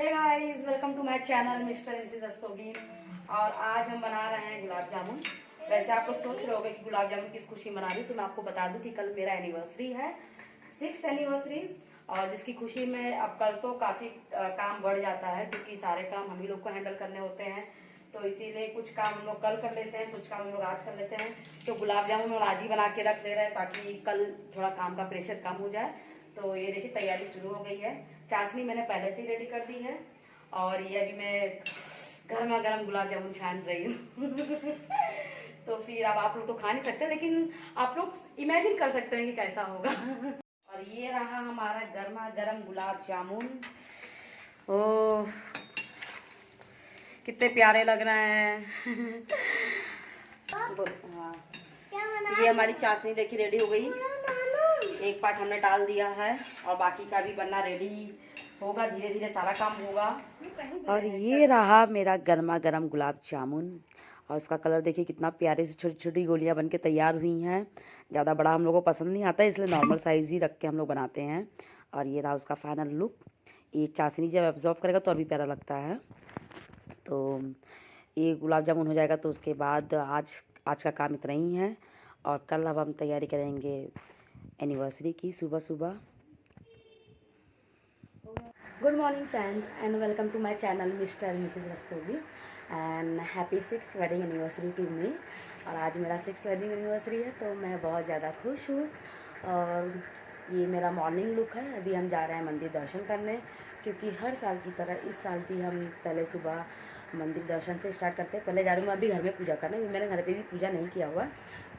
Hey guys, welcome to my channel Mr Mrs Rastogi. और आज हम बना रहे हैं गुलाब जामुन। वैसे आप लोग सोच रहे होंगे कि गुलाब जामुन किस खुशी मना रही, तो मैं आपको बता दूं कि कल मेरा एनिवर्सरी है, 6th एनिवर्सरी। और जिसकी खुशी में अब कल तो काफ़ी काम बढ़ जाता है, क्योंकि सारे काम हम ही लोग को हैंडल करने होते हैं। तो इसीलिए कुछ काम हम लोग कल कर लेते हैं, कुछ काम हम लोग आज कर लेते हैं। तो गुलाब जामुन और आज ही बना के रख ले रहे हैं, ताकि कल थोड़ा काम का प्रेशर कम हो जाए। तो ये देखिए तैयारी शुरू हो गई है। चाशनी मैंने पहले से ही रेडी कर दी है, और ये अभी मैं गर्मा गर्म गुलाब जामुन छान रही हूँ। तो फिर अब आप लोग तो खा नहीं सकते, लेकिन आप लोग इमेजिन कर सकते हैं कि कैसा होगा। और ये रहा हमारा गर्मा गर्म गुलाब जामुन। ओह, कितने प्यारे लग रहे हैं। हाँ, ये हमारी चाशनी देखिए रेडी हो गई। एक पार्ट हमने डाल दिया है और बाकी का भी बनना रेडी होगा, धीरे धीरे सारा काम होगा। और ये रहा मेरा गर्मा गर्म गुलाब जामुन, और इसका कलर देखिए कितना प्यारे से छोटी छोटी गोलियां बनके तैयार हुई हैं। ज़्यादा बड़ा हम लोगों को पसंद नहीं आता है, इसलिए नॉर्मल साइज़ ही रख के हम लोग बनाते हैं। और ये रहा उसका फाइनल लुक। ये चाशनी जब एब्जॉर्व करेगा तो और भी प्यारा लगता है। तो ये गुलाब जामुन हो जाएगा तो उसके बाद आज का काम इतना ही है। और कल अब हम तैयारी करेंगे एनिवर्सरी की सुबह सुबह। Good morning friends and welcome to my channel Mr Mrs Rastogi and happy 6th wedding anniversary to me. और आज मेरा 6th वेडिंग एनिवर्सरी है, तो मैं बहुत ज़्यादा खुश हूँ। और ये मेरा मॉर्निंग लुक है। अभी हम जा रहे हैं मंदिर दर्शन करने, क्योंकि हर साल की तरह इस साल भी हम पहले सुबह मंदिर दर्शन से स्टार्ट करते हैं। पहले जा रही हूँ मैं अभी घर में पूजा करने, अभी मैंने घर पे भी पूजा नहीं किया हुआ,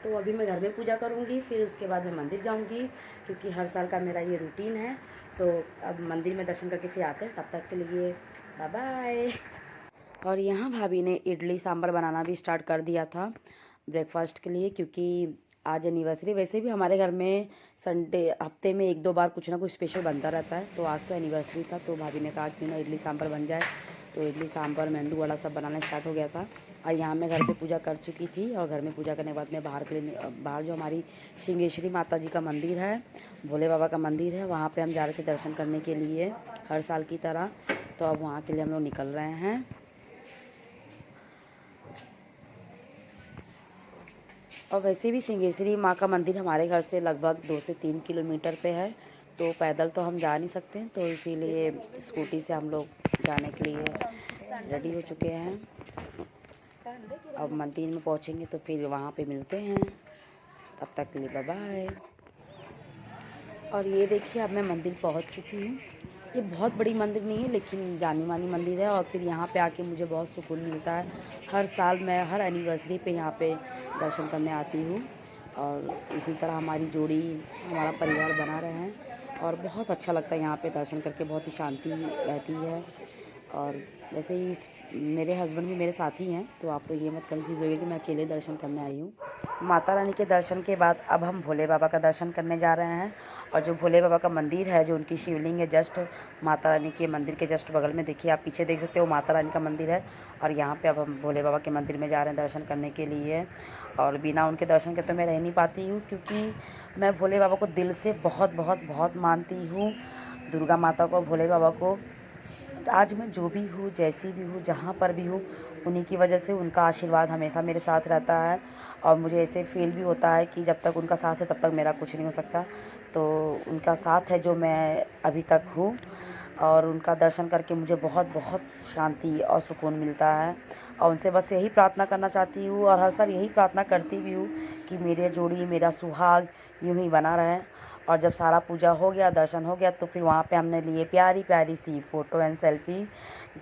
तो अभी मैं घर में पूजा करूँगी, फिर उसके बाद मैं मंदिर जाऊँगी, क्योंकि हर साल का मेरा ये रूटीन है। तो अब मंदिर में दर्शन करके फिर आते हैं, तब तक के लिए बाय बाय। और यहाँ भाभी ने इडली सांभर बनाना भी स्टार्ट कर दिया था ब्रेकफास्ट के लिए, क्योंकि आज एनिवर्सरी। वैसे भी हमारे घर में संडे हफ्ते में 1-2 बार कुछ ना कुछ स्पेशल बनता रहता है, तो आज तो एनिवर्सरी था, तो भाभी ने कहा क्यों ना इडली सांभर बन जाए। तो इडली सांभर मेंदू वड़ा सब बनाना स्टार्ट हो गया था। और यहाँ मैं घर पे पूजा कर चुकी थी, और घर में पूजा करने के बाद मैं बाहर जो हमारी सिंगेश्वरी माता जी का मंदिर है, भोले बाबा का मंदिर है, वहाँ पे हम जा रहे थे दर्शन करने के लिए हर साल की तरह। तो अब वहाँ के लिए हम लोग निकल रहे हैं। और वैसे भी सिंगेश्वरी माँ का मंदिर हमारे घर से लगभग 2 से 3 किलोमीटर पे है, तो पैदल तो हम जा नहीं सकते हैं, तो इसीलिए स्कूटी से हम लोग जाने के लिए रेडी हो चुके हैं। अब मंदिर में पहुँचेंगे तो फिर वहाँ पे मिलते हैं, तब तक के लिए बाय बाय। और ये देखिए अब मैं मंदिर पहुँच चुकी हूँ। ये बहुत बड़ी मंदिर नहीं है, लेकिन जानी मानी मंदिर है। और फिर यहाँ पे आके मुझे बहुत सुकून मिलता है। हर साल मैं हर एनिवर्सरी पे यहाँ पे दर्शन करने आती हूँ, और इसी तरह हमारी जोड़ी हमारा परिवार बना रहे हैं। और बहुत अच्छा लगता है यहाँ पे दर्शन करके, बहुत ही शांति रहती है। और वैसे ही मेरे हस्बैंड भी मेरे साथ ही हैं, तो आप लोग ये मत कंफ्यूज होइए कि मैं अकेले दर्शन करने आई हूँ। माता रानी के दर्शन के बाद अब हम भोले बाबा का दर्शन करने जा रहे हैं। और जो भोले बाबा का मंदिर है, जो उनकी शिवलिंग है, जस्ट माता रानी के मंदिर के जस्ट बगल में देखिए, आप पीछे देख सकते हो, माता रानी का मंदिर है। और यहाँ पे अब हम भोले बाबा के मंदिर में जा रहे हैं दर्शन करने के लिए। और बिना उनके दर्शन के तो मैं रह नहीं पाती हूँ, क्योंकि मैं भोले बाबा को दिल से बहुत बहुत बहुत मानती हूँ, दुर्गा माता को, भोले बाबा को। आज मैं जो भी हूँ, जैसी भी हूँ, जहाँ पर भी हूँ, उन्हीं की वजह से उनका आशीर्वाद हमेशा मेरे साथ रहता है। और मुझे ऐसे फील भी होता है कि जब तक उनका साथ है तब तक मेरा कुछ नहीं हो सकता। तो उनका साथ है जो मैं अभी तक हूँ, और उनका दर्शन करके मुझे बहुत बहुत शांति और सुकून मिलता है। और उनसे बस यही प्रार्थना करना चाहती हूँ, और हर साल यही प्रार्थना करती भी हूँ कि मेरे जोड़ी, मेरा सुहाग यूँ ही बना रहे। और जब सारा पूजा हो गया, दर्शन हो गया, तो फिर वहाँ पे हमने लिए प्यारी प्यारी सी फ़ोटो एंड सेल्फ़ी,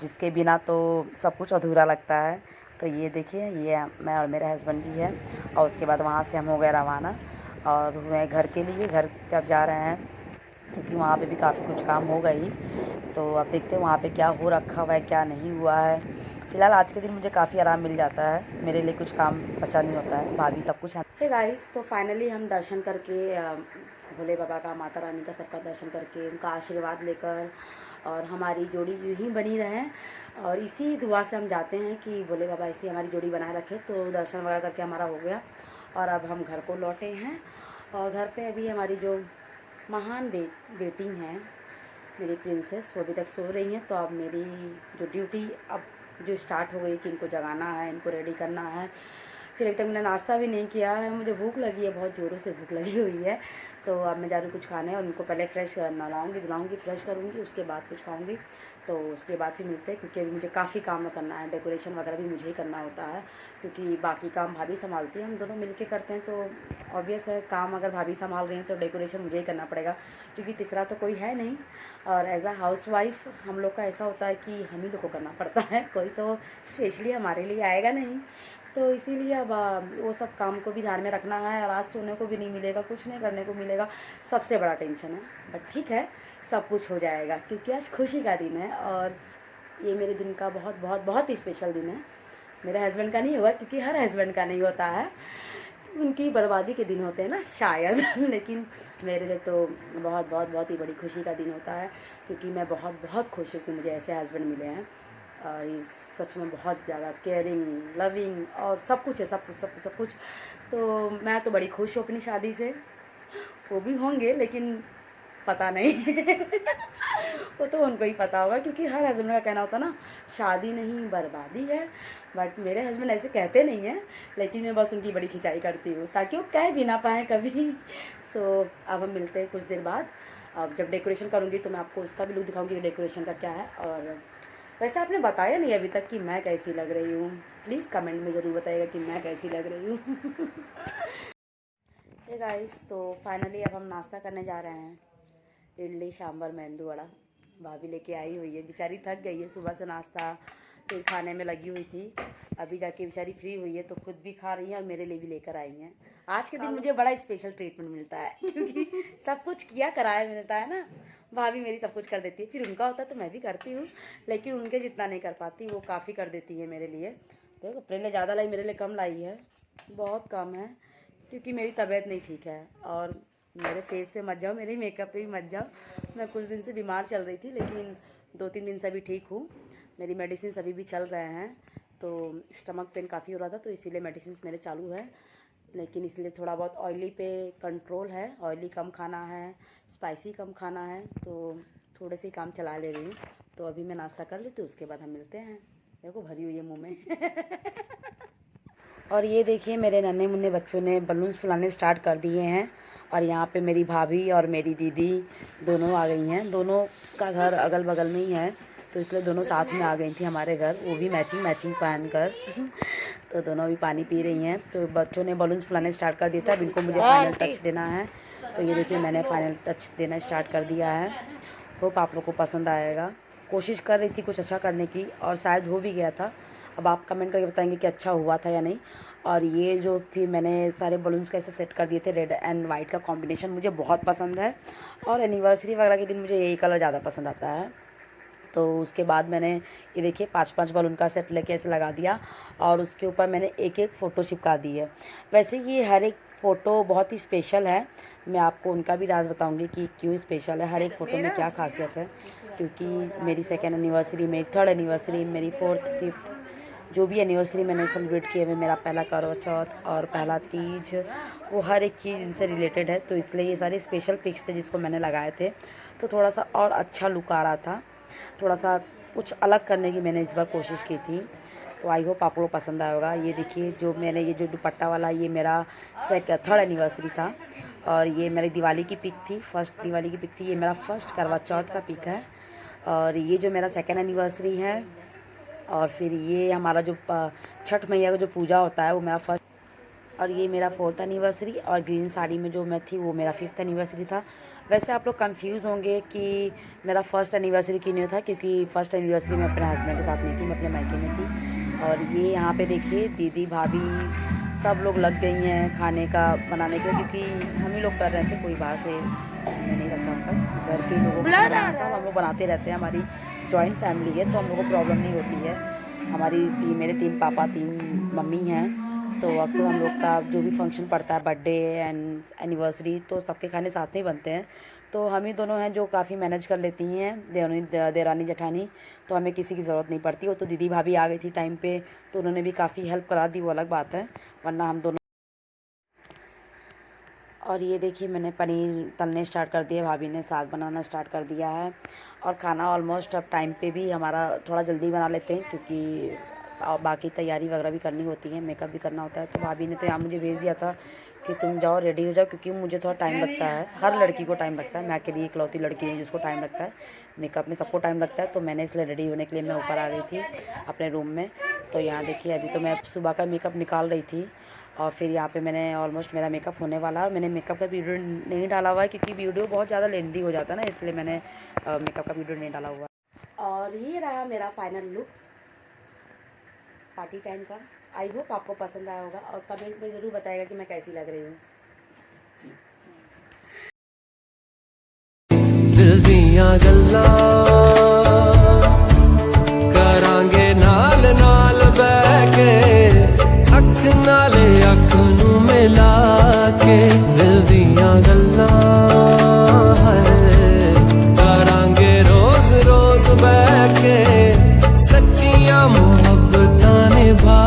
जिसके बिना तो सब कुछ अधूरा लगता है। तो ये देखिए, ये मैं और मेरे हस्बैंड जी है। और उसके बाद वहाँ से हम हो गए रवाना, और हुए घर के लिए। घर पे अब जा रहे हैं, क्योंकि वहाँ पे भी काफ़ी कुछ काम हो गई। तो अब देखते हैं वहाँ पे क्या हो रखा हुआ है, क्या नहीं हुआ है। फ़िलहाल आज के दिन मुझे काफ़ी आराम मिल जाता है, मेरे लिए कुछ काम बचा नहीं होता है, भाभी सब कुछ है। हे गाइस, तो फाइनली हम दर्शन करके भोले बाबा का, माता रानी का, सबका दर्शन करके, उनका आशीर्वाद लेकर, और हमारी जोड़ी यूँ ही बनी रहे। और इसी दुआ से हम जाते हैं कि भोले बाबा ऐसी हमारी जोड़ी बनाए रखे। तो दर्शन वगैरह करके हमारा हो गया, और अब हम घर को लौटे हैं। और घर पे अभी हमारी जो महान बेटी हैं, मेरी प्रिंसेस, वो अभी तक सो रही हैं। तो अब मेरी जो ड्यूटी अब जो स्टार्ट हो गई कि इनको जगाना है, इनको रेडी करना है। फिर अभी तक मैंने नाश्ता भी नहीं किया है, मुझे भूख लगी है, बहुत ज़ोरों से भूख लगी हुई है। तो अब मैं जा रही हूँ कुछ खाने, और उनको पहले फ्रेश नहलाऊँगी धुलाऊँगी, फ्रेश करूँगी, उसके बाद कुछ खाऊँगी। तो उसके बाद फिर मिलते हैं, क्योंकि अभी मुझे काफ़ी काम करना है, डेकोरेशन वगैरह भी मुझे ही करना होता है, क्योंकि बाकी काम भाभी संभालती है, हम दोनों मिलके करते हैं। तो ऑब्वियस है, काम अगर भाभी संभाल रही हैं तो डेकोरेशन मुझे ही करना पड़ेगा, क्योंकि तीसरा तो कोई है नहीं। और एज अ हाउसवाइफ हम लोग का ऐसा होता है कि हम ही लोग को करना पड़ता है, कोई तो स्पेशली हमारे लिए आएगा नहीं। तो इसीलिए अब वो सब काम को भी ध्यान में रखना है, और आज सोने को भी नहीं मिलेगा, कुछ नहीं करने को मिलेगा, सबसे बड़ा टेंशन है। बट ठीक है, सब कुछ हो जाएगा, क्योंकि आज खुशी का दिन है, और ये मेरे दिन का बहुत बहुत बहुत ही स्पेशल दिन है। मेरे हस्बैंड का नहीं हुआ, क्योंकि हर हस्बैंड का नहीं होता है, उनकी बर्बादी के दिन होते हैं ना शायद लेकिन मेरे लिए तो बहुत बहुत बहुत ही बड़ी खुशी का दिन होता है, क्योंकि मैं बहुत बहुत खुश हूँ कि मुझे ऐसे हस्बैंड मिले हैं। और ये सच में बहुत ज़्यादा केयरिंग, लविंग और सब कुछ है, सब कुछ। तो मैं तो बड़ी खुश हूँ अपनी शादी से, वो भी होंगे लेकिन पता नहीं वो तो उनको ही पता होगा, क्योंकि हर हस्बैंड का कहना होता है ना, शादी नहीं बर्बादी है। बट मेरे हस्बैंड ऐसे कहते नहीं हैं, लेकिन मैं बस उनकी बड़ी खिंचाई करती हूँ ताकि वो कह भी ना पाएँ कभी। सो अब हम मिलते हैं कुछ देर बाद। अब जब डेकोरेशन करूँगी तो मैं आपको उसका भी लुक दिखाऊंगी कि डेकोरेशन का क्या है। और वैसे आपने बताया नहीं अभी तक कि मैं कैसी लग रही हूँ, प्लीज़ कमेंट में ज़रूर बताइएगा कि मैं कैसी लग रही हूँ हे गाइस, तो फाइनली अब हम नाश्ता करने जा रहे हैं। इडली सांभर मेंदू वड़ा भाभी लेके आई हुई है, बेचारी थक गई है, सुबह से नाश्ता फिर खाने में लगी हुई थी। अभी जाके बेचारी फ्री हुई है, तो खुद भी खा रही है और मेरे लिए भी लेकर आई हैं। आज के दिन मुझे बड़ा स्पेशल ट्रीटमेंट मिलता है, क्योंकि सब कुछ किया कराया मिलता है ना। भाभी मेरी सब कुछ कर देती है, फिर उनका होता है तो मैं भी करती हूँ, लेकिन उनके जितना नहीं कर पाती, वो काफ़ी कर देती है मेरे लिए। देखो अपने लिए ज़्यादा लाई, मेरे लिए कम लाई है, बहुत कम है, क्योंकि मेरी तबीयत नहीं ठीक है। और मेरे फेस पे मत जाओ, मेरे मेकअप पे भी मत जाओ। मैं कुछ दिन से बीमार चल रही थी, लेकिन 2-3 दिन से अभी ठीक हूँ। मेरी मेडिसिन अभी भी चल रहे हैं। तो स्टमक पेन काफ़ी हो रहा था, तो इसीलिए मेडिसिन मेरे चालू है। लेकिन इसलिए थोड़ा बहुत ऑयली पे कंट्रोल है, ऑयली कम खाना है, स्पाइसी कम खाना है, तो थोड़े से ही काम चला ले रही हूँ। तो अभी मैं नाश्ता कर लेती हूँ, उसके बाद हम मिलते हैं। देखो भरी हुई है मुँह में और ये देखिए मेरे नन्हे मुन्ने बच्चों ने बलून्स फुलाने स्टार्ट कर दिए हैं। और यहाँ पे मेरी भाभी और मेरी दीदी दोनों आ गई हैं, दोनों का घर अगल बगल में ही है, तो इसलिए दोनों साथ में आ गई थी हमारे घर, वो भी मैचिंग मैचिंग पहन कर तो दोनों भी पानी पी रही हैं। तो बच्चों ने बलून्स फुलाने स्टार्ट कर दिया था, अब इनको मुझे फाइनल टच देना है। तो ये देखिए मैंने फाइनल टच देना स्टार्ट कर दिया है। होप आप लोग को पसंद आएगा। कोशिश कर रही थी कुछ अच्छा करने की, और शायद हो भी गया था। अब आप कमेंट करके बताएंगे कि अच्छा हुआ था या नहीं। और ये जो फिर मैंने सारे बलून्स को ऐसे सेट कर दिए थे, रेड एंड वाइट का कॉम्बिनेशन मुझे बहुत पसंद है, और एनिवर्सरी वगैरह के दिन मुझे यही कलर ज़्यादा पसंद आता है। तो उसके बाद मैंने ये देखिए 5-5 बलून का सेट लेके ऐसे लगा दिया, और उसके ऊपर मैंने एक एक फ़ोटो चिपका दी है। वैसे ये हर एक फ़ोटो बहुत ही स्पेशल है, मैं आपको उनका भी राज बताऊंगी कि क्यों स्पेशल है, हर एक फ़ोटो में क्या खासियत है। क्योंकि मेरी 2nd एनिवर्सरी, मेरी 3rd एनिवर्सरी, मेरी 4th 5th जो भी एनिवर्सरी मैंने सेलिब्रेट किए हुए, मेरा पहला करवा चौथ और पहला तीज, वो हर एक चीज़ इनसे रिलेटेड है। तो इसलिए ये सारे स्पेशल पिक्स थे जिसको मैंने लगाए थे, तो थोड़ा सा और अच्छा लुक आ रहा था, थोड़ा सा कुछ अलग करने की मैंने इस बार कोशिश की थी। तो आई होप आप लोगों को पसंद आएगा। ये देखिए जो मैंने ये जो दुपट्टा वाला, ये मेरा 3rd एनिवर्सरी था, और ये मेरी दिवाली की पिक थी, फर्स्ट दिवाली की पिक थी। ये मेरा फर्स्ट करवा चौथ का पिक है, और ये जो मेरा 2nd एनिवर्सरी है, और फिर ये हमारा जो छठ मैया का जो पूजा होता है वो मेरा फर्स्ट, और ये मेरा 4th एनिवर्सरी, और ग्रीन साड़ी में जो मैं थी वो मेरा 5th एनिवर्सरी था। वैसे आप लोग कंफ्यूज होंगे कि मेरा फर्स्ट एनिवर्सरी क्यों नहीं था, क्योंकि फर्स्ट एनिवर्सरी मैं अपने हस्बैंड के साथ नहीं थी, मैं अपने मायके में थी। और ये यहाँ पे देखिए दीदी भाभी सब लोग लग गई हैं खाने का बनाने के लिए, क्योंकि हम ही लोग कर रहे थे, कोई बाहर से हमने नहीं रखा था, घर के लोगों को बनाना था, हम लोग बनाते रहते हैं। हमारी जॉइंट फैमिली है, तो हम लोग को प्रॉब्लम नहीं होती है। हमारी मेरे 3 पापा 3 मम्मी हैं, तो अक्सर हम लोग का जो भी फंक्शन पड़ता है, बर्थडे एंड एनिवर्सरी, तो सबके खाने साथ में ही बनते हैं। तो हम ही दोनों हैं जो काफ़ी मैनेज कर लेती हैं, देरानी जेठानी, तो हमें किसी की ज़रूरत नहीं पड़ती। वो तो दीदी भाभी आ गई थी टाइम पे, तो उन्होंने भी काफ़ी हेल्प करा दी, वो अलग बात है, वरना हम दोनों और ये देखिए मैंने पनीर तलने स्टार्ट कर दिया, भाभी ने साग बनाना स्टार्ट कर दिया है। और खाना ऑलमोस्ट अब टाइम पे भी हमारा थोड़ा जल्दी बना लेते हैं, क्योंकि बाकी तैयारी वगैरह भी करनी होती है, मेकअप भी करना होता है। तो भाभी ने तो यहाँ मुझे भेज दिया था कि तुम जाओ रेडी हो जाओ, क्योंकि मुझे थोड़ा टाइम लगता है, हर लड़की को टाइम लगता है, मैं अकेली इकलौती लड़की नहीं जिसको टाइम लगता है, मेकअप में सबको टाइम लगता है। तो मैंने इसलिए रेडी होने के लिए मैं ऊपर आ गई थी अपने रूम में। तो यहाँ देखिए अभी तो मैं सुबह का मेकअप निकाल रही थी, और फिर यहाँ पे मैंने ऑलमोस्ट मेरा मेकअप होने वाला है। और मैंने मेकअप का वीडियो नहीं डाला हुआ है, क्योंकि वीडियो बहुत ज़्यादा लेंदी हो जाता है ना, इसलिए मैंने मेकअप का वीडियो नहीं डाला हुआ। और ये रहा मेरा फाइनल लुक पार्टी टाइम का। आई होप आपको पसंद आया होगा, और कमेंट में ज़रूर बताएगा कि मैं कैसी लग रही हूँ। दिल दियां गल्लां करांगे नाल नाल बैठ के, अख नाले अख नू मिला के, दिल दियां गल्लां करांगे रोज रोज बैठ के, सच्चियां मुहब्बतां निभा।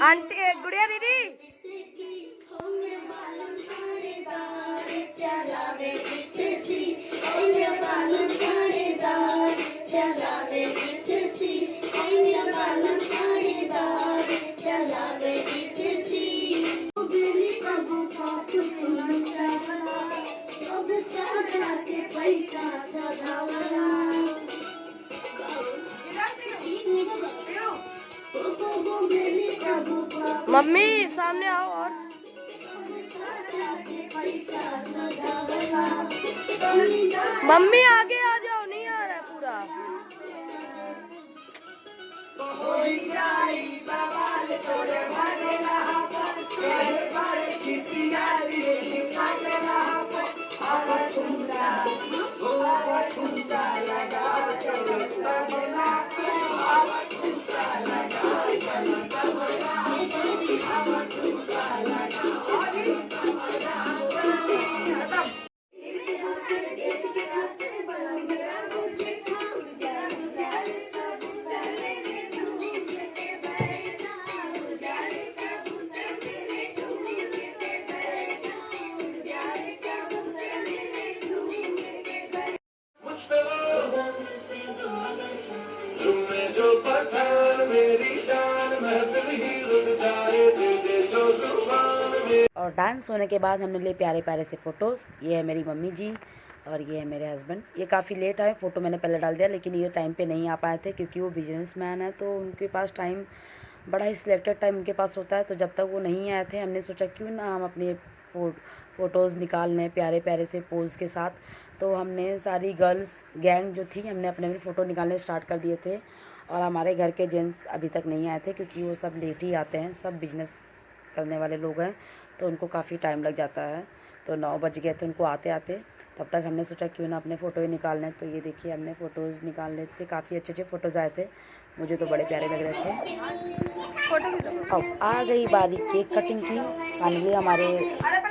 आंटी गुड़िया दीदी मम्मी सामने आओ। और मम्मी आगे आ जाओ, नहीं आ रहा है पूरा। और डांस होने के बाद हमने लिए प्यारे प्यारे से फ़ोटोज़। ये है मेरी मम्मी जी और ये है मेरे हस्बैंड। ये काफ़ी लेट आए, फ़ोटो मैंने पहले डाल दिया, लेकिन ये टाइम पे नहीं आ पाए थे, क्योंकि वो बिजनेसमैन है, तो उनके पास टाइम बड़ा ही सिलेक्टेड टाइम उनके पास होता है। तो जब तक वो नहीं आए थे, हमने सोचा क्यों ना हम अपने फ़ोटोज़ निकाल लें प्यारे प्यारे से पोज़ के साथ। तो हमने सारी गर्ल्स गैंग जो थी, हमने अपने अपने फ़ोटो निकालने स्टार्ट कर दिए थे। और हमारे घर के जेंट्स अभी तक नहीं आए थे, क्योंकि वो सब लेट ही आते हैं, सब बिजनेस करने वाले लोग हैं, तो उनको काफ़ी टाइम लग जाता है। तो 9 बज गए थे उनको आते आते। तब तक हमने सोचा क्यों ना अपने फ़ोटो ही निकाल लें। तो ये देखिए हमने फ़ोटोज़ निकाल लेते थे, काफ़ी अच्छे अच्छे फ़ोटोज़ आए थे, मुझे तो बड़े प्यारे लग रहे थे। अब आ गई बारी केक कटिंग की। फाइनली हमारे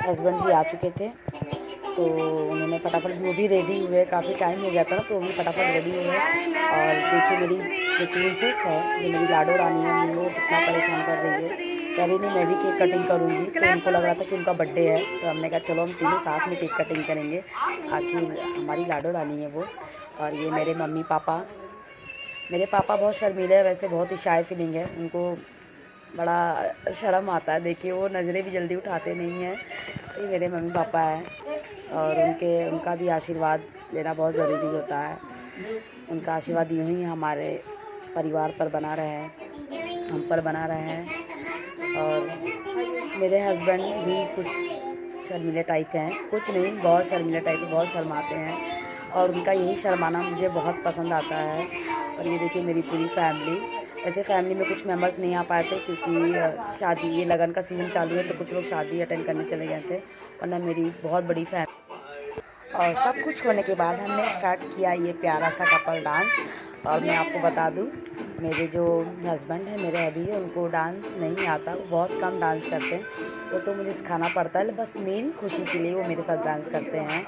हस्बैंड जी आ चुके थे, तो उन्होंने फटाफट, वो भी रेडी हुए, काफ़ी टाइम हो गया था ना, तो वो भी फटाफट रेडी हुए। और देखिए मेरी जो प्रिंसेस है, जो मेरी लाडो रानी है, वो कितना परेशान कर रही है, कह रही नहीं मैं भी केक कटिंग करूँगी। तो उनको लग रहा था कि उनका बर्थडे है, तो हमने कहा चलो हम तीनों साथ में केक कटिंग करेंगे, आखिर हमारी लाडो रानी है वो। और ये मेरे मम्मी पापा, मेरे पापा बहुत शर्मीले हैं, वैसे बहुत ही शाय फीलिंग है, उनको बड़ा शर्म आता है, देखिए वो नज़रें भी जल्दी उठाते नहीं हैं। तो ये मेरे मम्मी पापा हैं, और उनका भी आशीर्वाद लेना बहुत ज़रूरी होता है। उनका आशीर्वाद यूँ ही हमारे परिवार पर बना रहे, हम पर बना रहे हैं। और मेरे हस्बैंड भी कुछ शर्मीले टाइप हैं, कुछ नहीं, बहुत शर्मीले टाइप, बहुत शर्माते हैं, और उनका यही शर्माना मुझे बहुत पसंद आता है। और ये देखिए मेरी पूरी फैमिली। ऐसे फैमिली में कुछ मेंबर्स नहीं आ पाए थे क्योंकि शादी, ये लगन का सीज़न चालू है तो कुछ लोग शादी अटेंड करने चले गए थे, वरना मेरी बहुत बड़ी फैमिली। और सब कुछ होने के बाद हमने स्टार्ट किया ये प्यारा सा कपल डांस। और मैं आपको बता दूं, मेरे जो हस्बैंड हैं, मेरे अभी, उनको डांस नहीं आता, वो बहुत कम डांस करते हैं, वो तो मुझे सिखाना पड़ता है, बस मेरी खुशी के लिए वो मेरे साथ डांस करते हैं।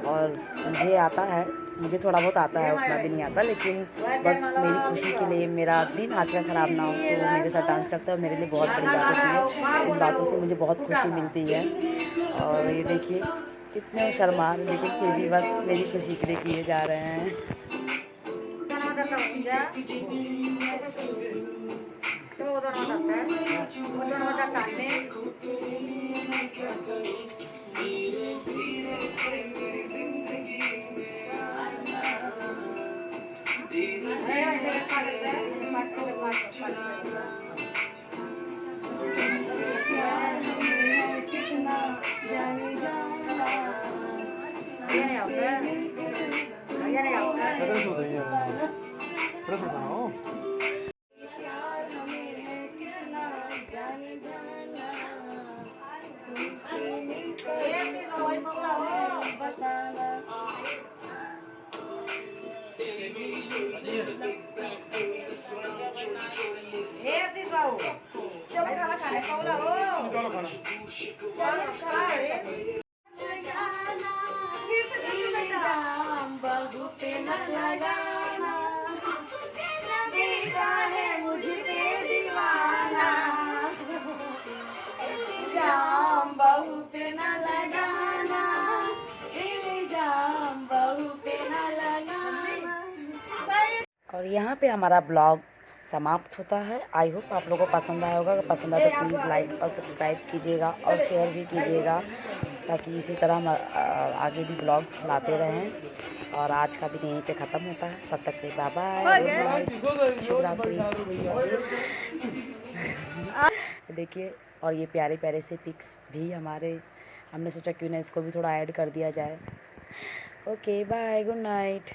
और मुझे आता है, मुझे थोड़ा बहुत आता है, उतना भी नहीं आता, लेकिन बस मेरी खुशी के लिए, मेरा दिन आज का ख़राब ना हो तो वो मेरे साथ डांस करता है और मेरे लिए बहुत बड़ी बात होती है। इन बातों से मुझे बहुत खुशी मिलती है। और ये देखिए कितने शर्मा, लेकिन फिर भी बस मेरी खुशी के लिए किए जा रहे हैं। और यहाँ पे हमारा ब्लॉग समाप्त होता है। आई होप आप लोगों को पसंद आया होगा। अगर पसंद आया तो प्लीज़ लाइक और सब्सक्राइब कीजिएगा और शेयर भी कीजिएगा, ताकि इसी तरह हम आगे भी ब्लॉग्स लाते रहें। और आज का दिन यहीं पे ख़त्म होता है। तब तक के बाय बाय, शुभ रात्रि। देखिए, और ये प्यारे प्यारे से पिक्स भी हमने सोचा क्यों ना इसको भी थोड़ा ऐड कर दिया जाए। Okay bye, good night.